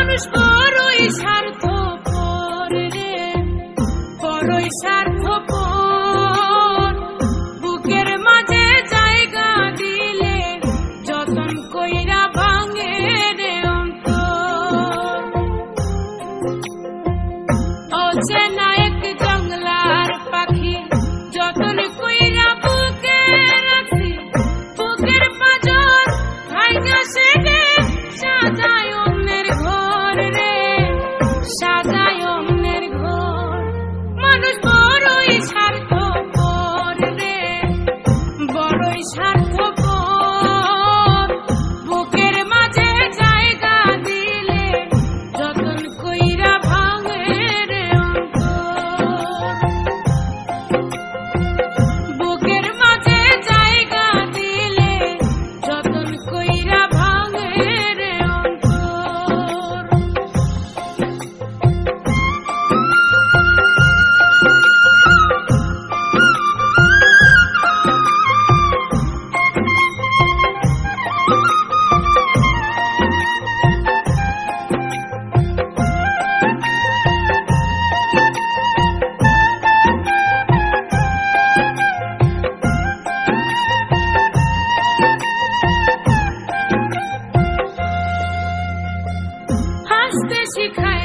মানুষ বড়ই স্বার্থপর রে, বড়ই স্বার্থপর। বুকের মাঝে জায়গা দিলে যতন কইরা ভাঙে রে অন্তর। অচেনা এক জঙ্গলার পাখি যতন কইরা বুকে রাখি, বুকের পাঁজর ভাইগা সেগে সাজায় অন্যের ঘর রে, সাজায় অন্যের ঘর। মানুষ বড়ই স্বার্থপর রে, বড়ই স্বার্থপর। বুকের মাঝে জায়গা দিলে যতন কইরা ভাঙে রে অন্তর। বুকের মাঝে জায়গা দিলে যতন কইরা ভাঙে রে অন্তর। হাসতে শিখায়